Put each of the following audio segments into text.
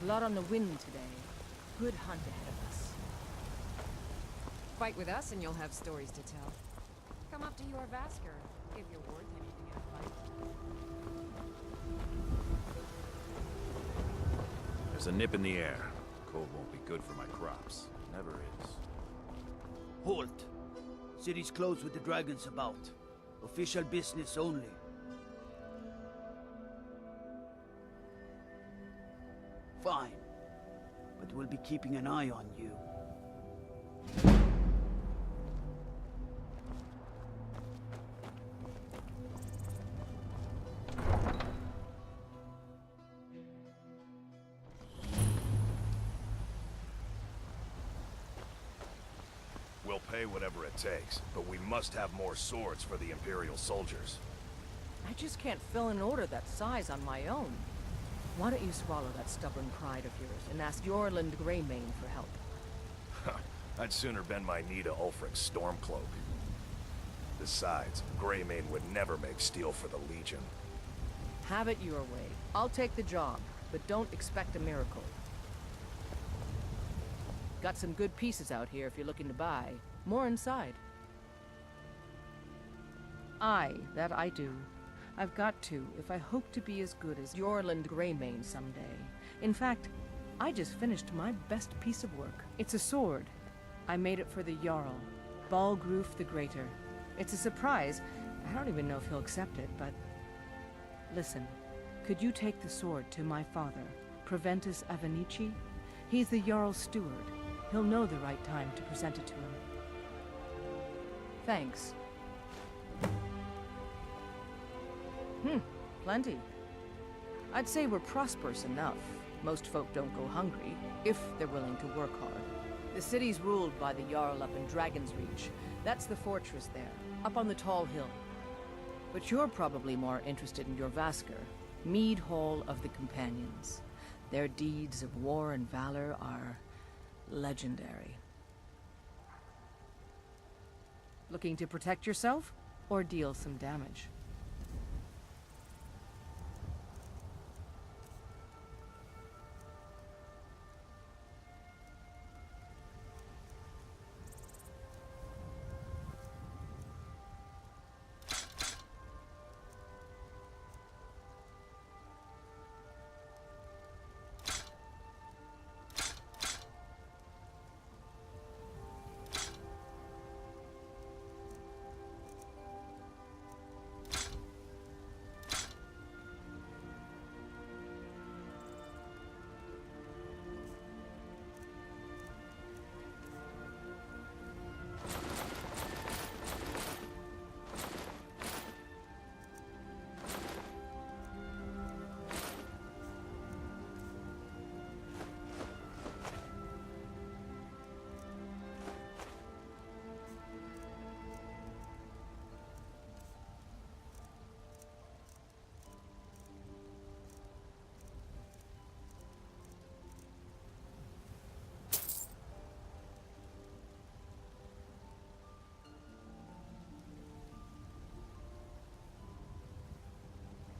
lot on the wind today. Good hunt ahead of us. Fight with us and you'll have stories to tell. Come up to your Vasker, if you're worth anything in a fight. There's a nip in the air. Cold won't be good for my crops. Never is. Halt! City's closed with the dragons about. Official business only. Fine. But we'll be keeping an eye on you. We'll pay whatever it takes, but we must have more swords for the Imperial soldiers. I just can't fill an order that size on my own. Why don't you swallow that stubborn pride of yours and ask Yorland Greymane for help? I'd sooner bend my knee to Ulfric's Stormcloak. Besides, Greymane would never make steel for the Legion. Have it your way. I'll take the job, but don't expect a miracle. Got some good pieces out here if you're looking to buy. More inside. Aye, that I do. I've got to, if I hope to be as good as Yorland Greymane someday. In fact, I just finished my best piece of work. It's a sword. I made it for the Jarl, Balgruf the Greater. It's a surprise. I don't even know if he'll accept it, but... Listen, could you take the sword to my father, Proventus Avenici? He's the Jarl's steward. He'll know the right time to present it to him. Thanks. Plenty. I'd say we're prosperous enough. Most folk don't go hungry, if they're willing to work hard. The city's ruled by the Jarl up in Dragon's Reach. That's the fortress there, up on the tall hill. But you're probably more interested in your Vasker, Mead Hall of the Companions. Their deeds of war and valor are legendary. Looking to protect yourself, or deal some damage?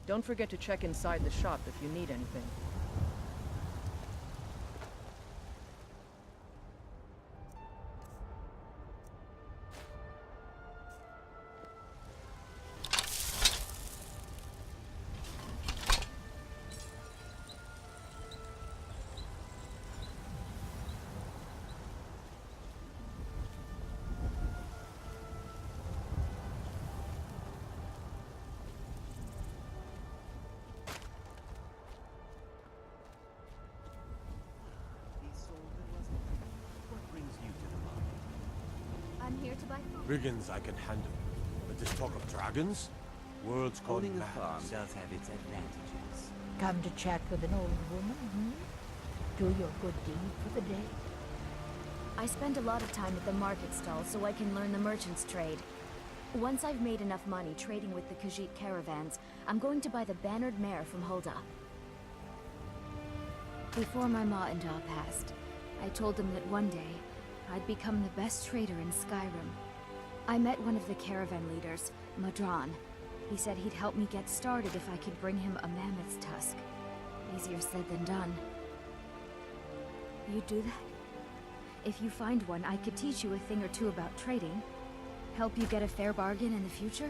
Don't forget to check inside the shop if you need anything. I'm here to buy food. Brigands I can handle, but this talk of dragons? World's gone Owning a mad. farm does have its advantages. Come to chat with an old woman, Do your good deed for the day. I spend a lot of time at the market stall so I can learn the merchant's trade. Once I've made enough money trading with the Khajiit caravans, I'm going to buy the bannered mare from Hulda. Before my ma and Da passed, I told them that one day, I'd become the best trader in Skyrim. I met one of the caravan leaders, Madran. He said he'd help me get started if I could bring him a mammoth's tusk. Easier said than done. You do that? If you find one, I could teach you a thing or two about trading. Help you get a fair bargain in the future?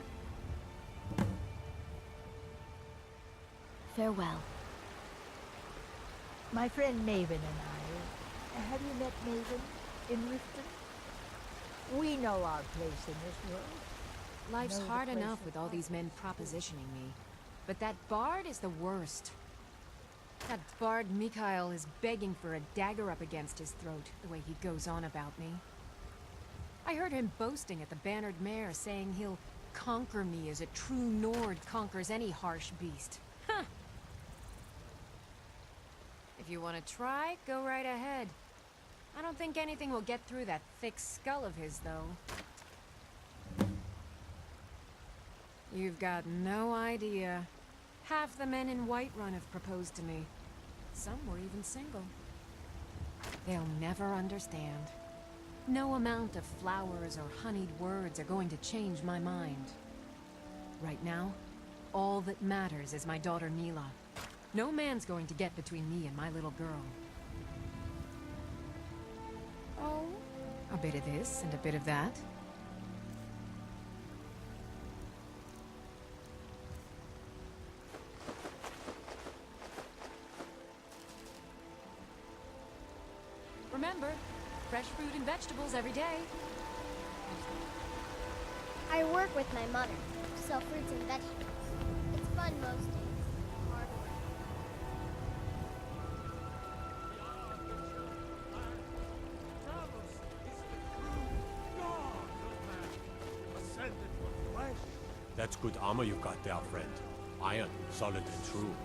Farewell. My friend Maven and I. Have you met Maven in Riften? We know our place in this world. Life's Know the hard place enough of with all these fire. men propositioning me. But that bard is the worst. That bard Mikhail is begging for a dagger up against his throat, the way he goes on about me. I heard him boasting at the Bannered Mare, saying he'll conquer me as a true Nord conquers any harsh beast. Huh! If you want to try, go right ahead. I don't think anything will get through that thick skull of his, though. You've got no idea. Half the men in Whiterun have proposed to me. Some were even single. They'll never understand. No amount of flowers or honeyed words are going to change my mind. Right now, all that matters is my daughter Neela. No man's going to get between me and my little girl. Oh, a bit of this and a bit of that. Remember, fresh fruit and vegetables every day. I work with my mother, sell fruits and vegetables. It's fun most days. Hard work. That's good armor you've got there, friend. Iron, solid and true.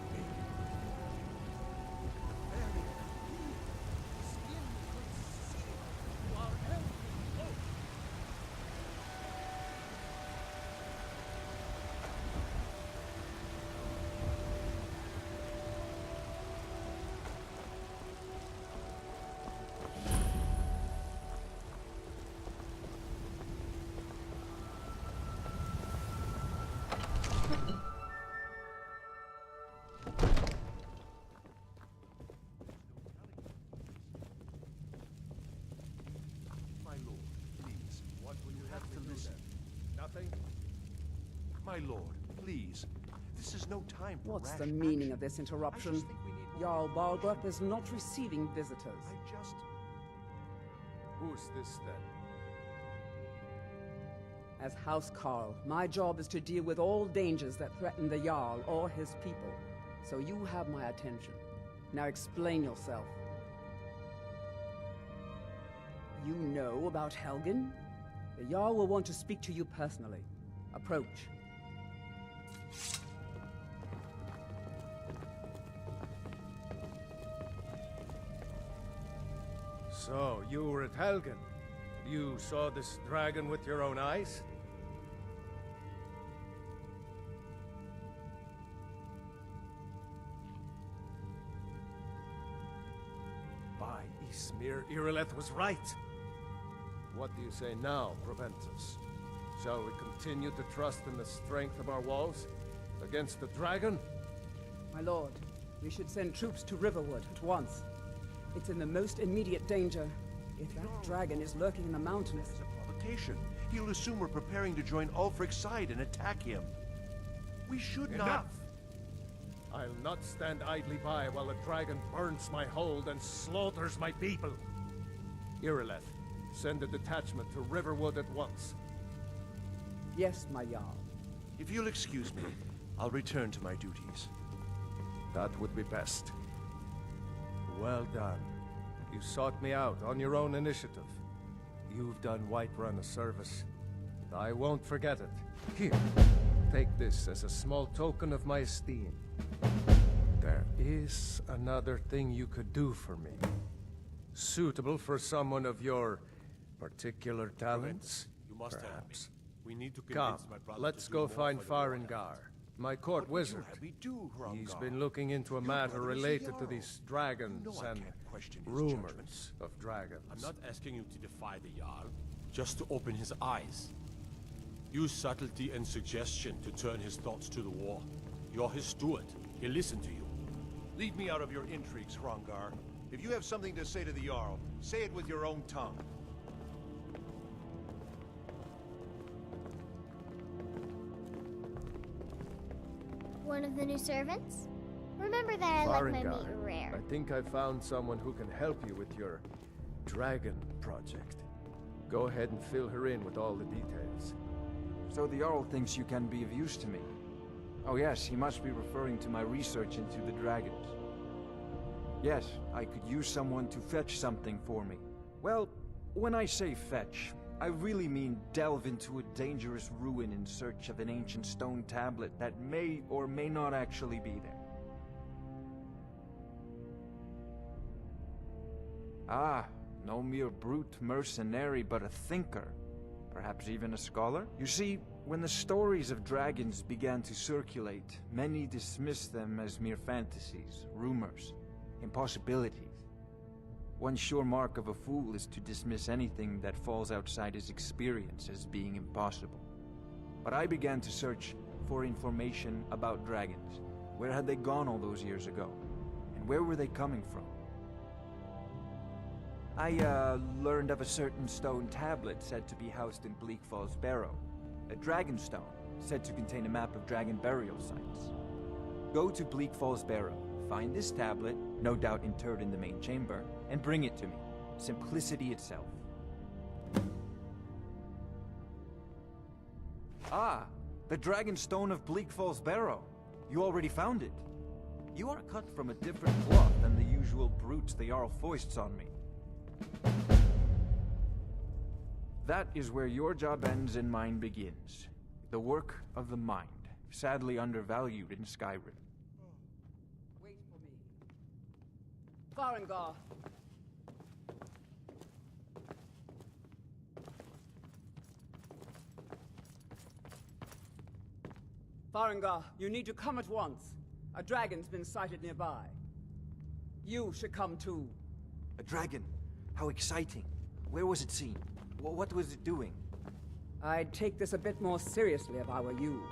My lord, please. This is no time for What's rash the meaning action. of this I interruption? just think we need more Jarl time. Balgrup is not receiving visitors. Who's this then? As House Carl, my job is to deal with all dangers that threaten the Jarl or his people. So you have my attention. Now explain yourself. You know about Helgen? The Jarl will want to speak to you personally. Approach. So, you were at Helgen. You saw this dragon with your own eyes? By Ysmir, Irileth was right. What do you say now, Proventus? Shall we continue to trust in the strength of our walls? Against the dragon? My lord, we should send troops to Riverwood at once. It's in the most immediate danger. If that dragon is lurking in the mountains... It's a provocation. He'll assume we're preparing to join Ulfric's side and attack him. We should not... I'll not stand idly by while the dragon burns my hold and slaughters my people. Irileth, send a detachment to Riverwood at once. Yes, my Jarl. If you'll excuse me, I'll return to my duties. That would be best. Well done. You sought me out on your own initiative. You've done Whiterun a service, and I won't forget it. Here, take this as a small token of my esteem. There is another thing you could do for me. Suitable for someone of your particular talents, You must help me. perhaps. We need to Come, convince my brother let's to do go more find for the Warlord. Farengar, my court wizard. He's been looking into a matter related to these dragons and rumors of dragons. I'm not asking you to defy the Jarl, just to open his eyes. Use subtlety and suggestion to turn his thoughts to the war. You're his steward. He'll listen to you. Leave me out of your intrigues, Hrongar. If you have something to say to the Jarl, say it with your own tongue. One of the new servants? Remember that I like my meat Farengar, rare. I think I found someone who can help you with your dragon project. Go ahead and fill her in with all the details. So the Jarl thinks you can be of use to me. Oh yes, he must be referring to my research into the dragons. Yes, I could use someone to fetch something for me. Well, when I say fetch, I really mean delve into a dangerous ruin in search of an ancient stone tablet that may or may not actually be there. Ah, no mere brute mercenary, but a thinker. Perhaps even a scholar? You see, when the stories of dragons began to circulate, many dismissed them as mere fantasies, rumors, impossibilities. One sure mark of a fool is to dismiss anything that falls outside his experience as being impossible. But I began to search for information about dragons. Where had they gone all those years ago? And where were they coming from? I learned of a certain stone tablet said to be housed in Bleak Falls Barrow. A dragon stone, said to contain a map of dragon burial sites. Go to Bleak Falls Barrow, find this tablet, no doubt interred in the main chamber, and bring it to me. Simplicity itself. Ah, the dragon stone of Bleak Falls Barrow. You already found it. You are cut from a different cloth than the usual brutes the Jarl foists on me. That is where your job ends and mine begins. The work of the mind, sadly undervalued in Skyrim. Wait for me. Farengar. Farengar, you need to come at once. A dragon's been sighted nearby. You should come too. A dragon? How exciting. Where was it seen? What was it doing? I'd take this a bit more seriously if I were you.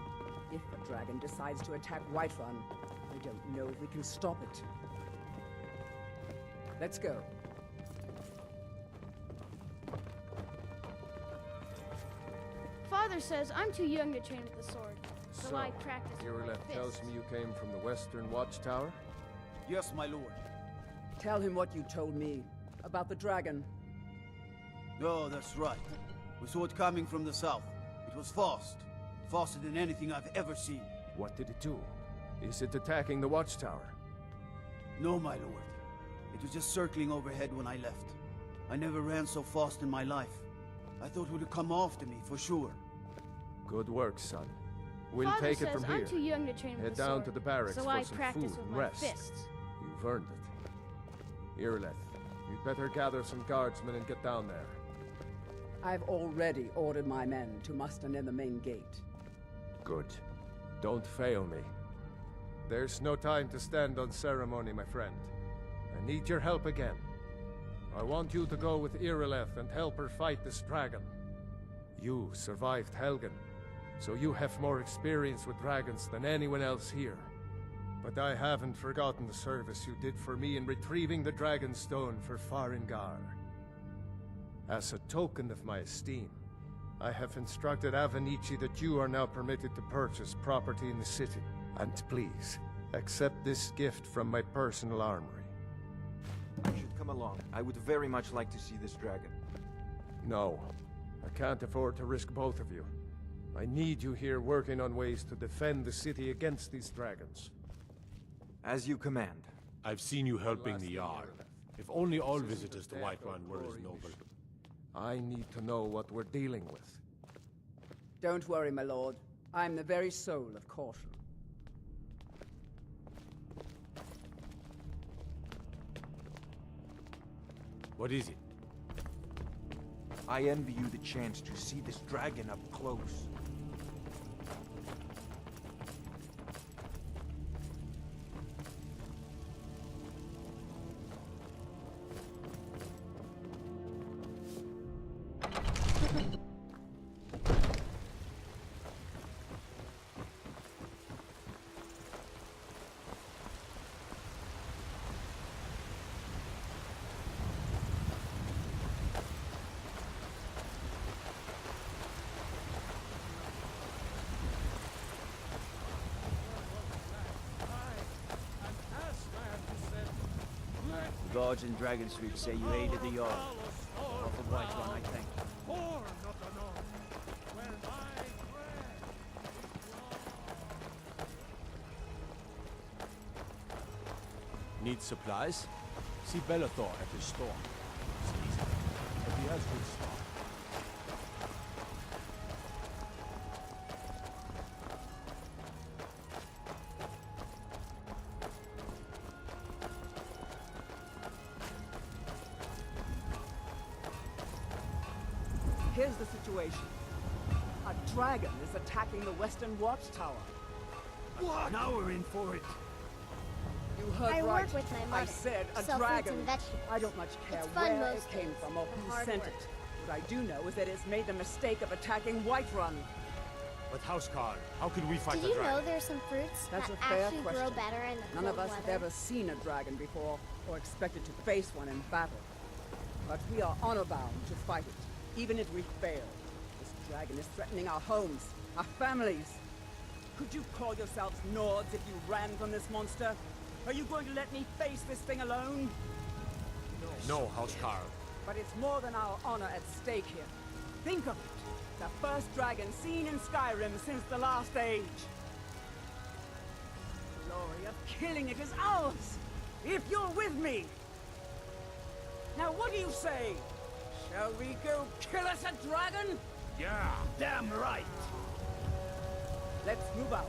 If a dragon decides to attack Whiterun, I don't know if we can stop it. Let's go. Father says I'm too young to train with the sword, so I practice with my Irileth tells fists. me you came from the Western Watchtower? Yes, my lord. Tell him what you told me about the dragon. No, that's right. We saw it coming from the south. It was fast. Faster than anything I've ever seen. What did it do? Is it attacking the Watchtower? No, my lord. It was just circling overhead when I left. I never ran so fast in my life. I thought it would come after me, for sure. Good work, son. We'll Father take it says from I'm here. too young to train with Head the down sword, to the barracks so for I some practice food with and my rest. fists. You've earned it. Irileth, you'd better gather some guardsmen and get down there. I've already ordered my men to muster near the main gate. Good. Don't fail me. There's no time to stand on ceremony, my friend. I need your help again. I want you to go with Irileth and help her fight this dragon. You survived Helgen, so you have more experience with dragons than anyone else here. But I haven't forgotten the service you did for me in retrieving the Dragon Stone for Farengar. As a token of my esteem, I have instructed Avenici that you are now permitted to purchase property in the city. And please, accept this gift from my personal armory. I should come along. I would very much like to see this dragon. No, I can't afford to risk both of you. I need you here working on ways to defend the city against these dragons. As you command. I've seen you helping the Jarl. If only all visitors to Whiterun were as noble. I need to know what we're dealing with. Don't worry, my lord. I'm the very soul of caution. What is it? I envy you the chance to see this dragon up close. gods in Dragon Street say you aided the Jarl. Off of Whiterun, I thank you. Need supplies? See Bellathor at his store. It's easy, but he has good stock. Here's the situation. A dragon is attacking the western watchtower. What? Now we're in for it. You heard I right. work with my mother. I said a Sell dragon. fruits and vegetables. I don't much care It's fun where it most came days, from or but who hard sent work. it. What I do know is that it's made the mistake of attacking Whiterun. But Housecarl, how can we fight Did the you dragon? know there's some fruits That's that a fair actually question. grow better in the None of cold us have weather? ever seen a dragon before, or expected to face one in battle. But we are honor-bound to fight it, even if we fail. This dragon is threatening our homes, our families. Could you call yourselves Nords if you ran from this monster? Are you going to let me face this thing alone? No, Housecarl. But it's more than our honor at stake here. Think of it. The first dragon seen in Skyrim since the last age. The glory of killing it is ours, if you're with me. Now what do you say? Shall we go kill us a dragon? Yeah! Damn right! Let's move out.